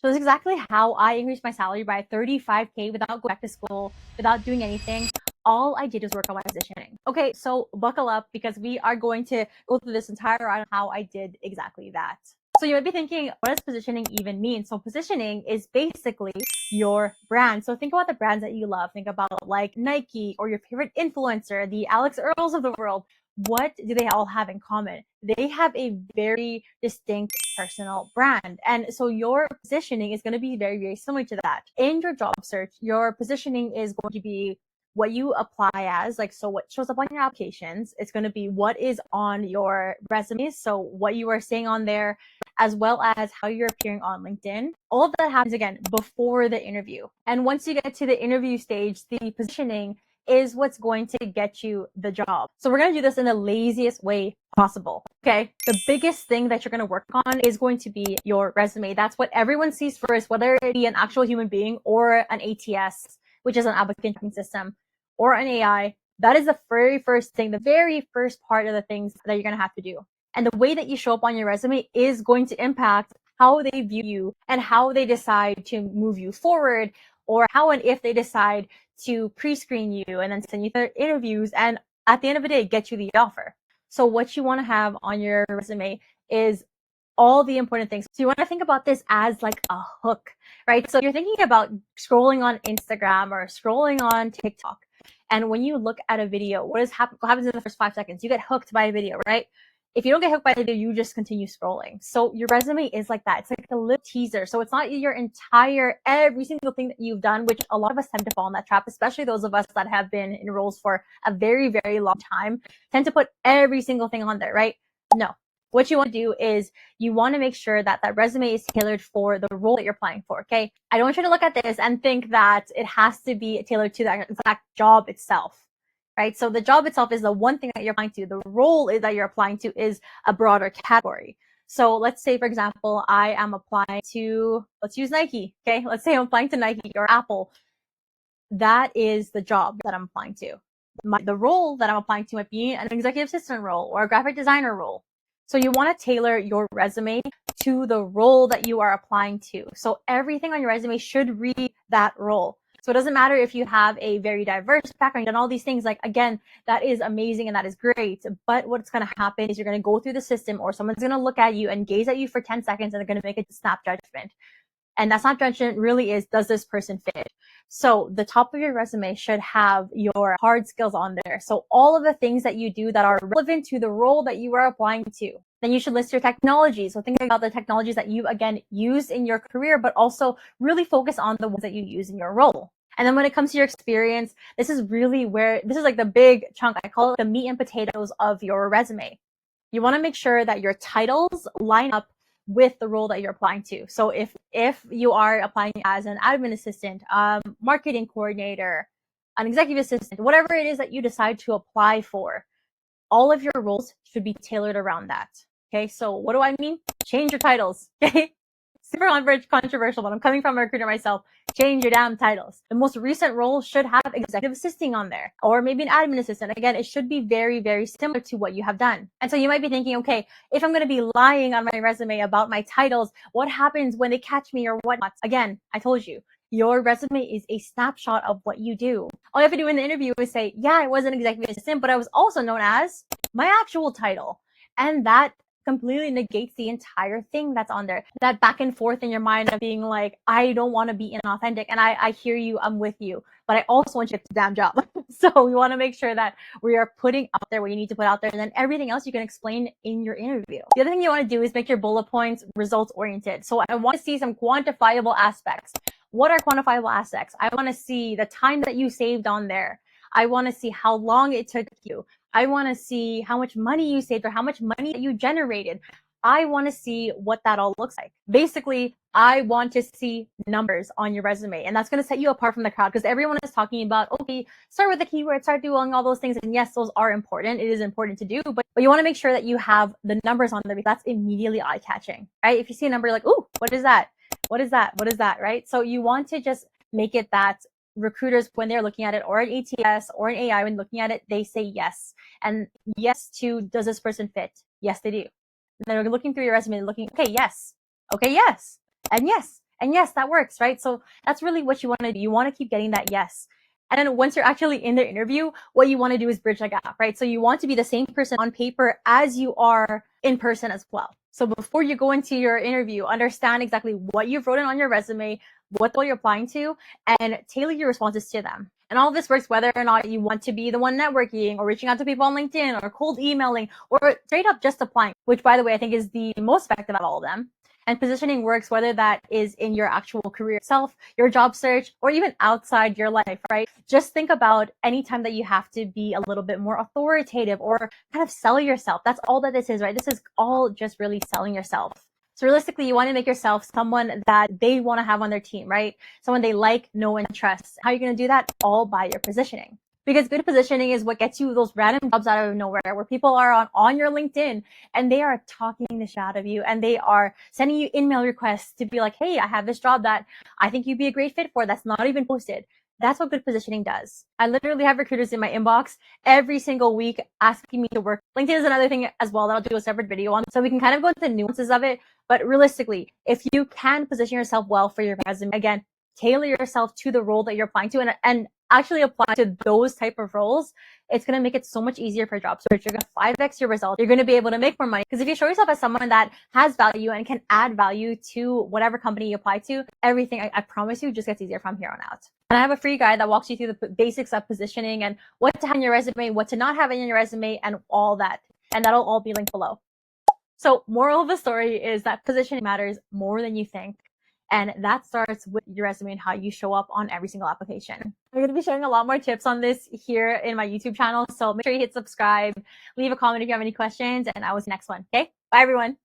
So it's exactly how I increased my salary by 35K without going back to school, without doing anything. All I did was work on my positioning. Okay, so buckle up because we are going to go through this entire ride on how I did exactly that. So you might be thinking, what does positioning even mean? So positioning is basically your brand. So think about the brands that you love. Think about like Nike or your favorite influencer, the Alex Earls of the world. What do they all have in common? They have a very distinct personal brand. And so your positioning is going to be very, very similar to that. In your job search, your positioning is going to be what you apply as, like, so what shows up on your applications. It's going to be what is on your resume. So what you are saying on there, as well as how you're appearing on LinkedIn. All of that happens again before the interview. And once you get to the interview stage, the positioning is what's going to get you the job. So we're going to do this in the laziest way possible. Okay. The biggest thing that you're going to work on is going to be your resume. That's what everyone sees first, whether it be an actual human being or an ATS, which is an applicant tracking system, or an AI. That is the very first thing, the very first part of the things that you're going to have to do. And the way that you show up on your resume is going to impact how they view you and how they decide to move you forward, or how and if they decide to pre-screen you and then send you their interviews and at the end of the day get you the offer. So what you want to have on your resume is all the important things. So you want to think about this as like a hook, right? So you're thinking about scrolling on Instagram or scrolling on TikTok. And when you look at a video, what happens in the first 5 seconds? You get hooked by a video, right? If you don't get hooked by the video, you just continue scrolling. So your resume is like that. It's like a little teaser. So it's not your entire, every single thing that you've done, which a lot of us tend to fall in that trap, especially those of us that have been in roles for a very, very long time, tend to put every single thing on there, right? No. What you want to do is you want to make sure that that resume is tailored for the role that you're applying for, okay? I don't want you to look at this and think that it has to be tailored to that exact job itself, right? So the job itself is the one thing that you're applying to. The role that you're applying to is a broader category. So let's say, for example, I am applying to, let's use Nike, okay? Let's say I'm applying to Nike or Apple. That is the job that I'm applying to. The role that I'm applying to might be an executive assistant role or a graphic designer role. So you want to tailor your resume to the role that you are applying to. So everything on your resume should read that role. So it doesn't matter if you have a very diverse background and all these things. Like, again, that is amazing and that is great. But what's going to happen is you're going to go through the system, or someone's going to look at you and gaze at you for 10 seconds and they're going to make a snap judgment. And that snap judgment really is, does this person fit? So the top of your resume should have your hard skills on there. So all of the things that you do that are relevant to the role that you are applying to. Then you should list your technologies. So think about the technologies that you, again, use in your career, but also really focus on the ones that you use in your role. And then when it comes to your experience, this is really where, this is like the big chunk. I call it the meat and potatoes of your resume. You want to make sure that your titles line up with the role that you're applying to. So if you are applying as an admin assistant, marketing coordinator, an executive assistant, whatever it is that you decide to apply for, all of your roles should be tailored around that. Okay, so what do I mean? Change your titles. Okay, super controversial, but I'm coming from a recruiter myself. Change your damn titles. The most recent role should have executive assisting on there, or maybe an admin assistant. Again, it should be very, very similar to what you have done. And so you might be thinking, okay, if I'm going to be lying on my resume about my titles, what happens when they catch me or whatnot? Again, I told you, your resume is a snapshot of what you do. All you have to do in the interview is say, yeah, I was an executive assistant, but I was also known as my actual title. And that completely negates the entire thing that's on there. That back and forth in your mind of being like, I don't want to be inauthentic. And I hear you, I'm with you, but I also want you to get the damn job. So we want to make sure that we are putting out there what you need to put out there. And then everything else you can explain in your interview. The other thing you want to do is make your bullet points results oriented. So I want to see some quantifiable aspects. What are quantifiable aspects? I want to see the time that you saved on there. I want to see how long it took you. I want to see how much money you saved or how much money that you generated. I want to see what that all looks like. Basically, I want to see numbers on your resume, and that's going to set you apart from the crowd because everyone is talking about, okay, start with the keywords, start doing all those things. And yes, those are important. It is important to do, but you want to make sure that you have the numbers on there because that's immediately eye-catching, right? If you see a number, you're like, ooh, what is that? What is that? What is that, right? So you want to just make it that recruiters, when they're looking at it, or an ATS or an AI, when looking at it, they say yes. And yes to, does this person fit? Yes, they do. And they're looking through your resume and looking, okay, yes, and yes. And yes, that works, right? So that's really what you want to do. You want to keep getting that yes. And then once you're actually in the interview, what you want to do is bridge that gap, right? So you want to be the same person on paper as you are in person as well. So before you go into your interview, understand exactly what you've written on your resume, what you're applying to, and tailor your responses to them. And all of this works whether or not you want to be the one networking or reaching out to people on LinkedIn or cold emailing or straight up just applying, which by the way, I think is the most effective of all of them. And positioning works whether that is in your actual career itself, your job search, or even outside your life, right? Just think about any time that you have to be a little bit more authoritative or kind of sell yourself. That's all that this is, right? This is all just really selling yourself. So realistically, you want to make yourself someone that they want to have on their team, right? Someone they like, know, and trust. How are you going to do that? All by your positioning. Because good positioning is what gets you those random jobs out of nowhere where people are on your LinkedIn and they are talking the shit out of you and they are sending you email requests to be like, hey, I have this job that I think you'd be a great fit for that's not even posted. That's what good positioning does. I literally have recruiters in my inbox every single week asking me to work. LinkedIn is another thing as well that I'll do a separate video on. So we can kind of go into the nuances of it. But realistically, if you can position yourself well for your resume, again, tailor yourself to the role that you're applying to and actually apply to those type of roles, it's going to make it so much easier for job search. You're going to 5x your results. You're going to be able to make more money because if you show yourself as someone that has value and can add value to whatever company you apply to, everything, I promise you, just gets easier from here on out. And I have a free guide that walks you through the basics of positioning and what to have in your resume, what to not have in your resume, and all that. And that'll all be linked below. So moral of the story is that positioning matters more than you think. And that starts with your resume and how you show up on every single application. I'm going to be sharing a lot more tips on this here in my YouTube channel. So make sure you hit subscribe, leave a comment if you have any questions, and I will see you next one. Okay? Bye, everyone.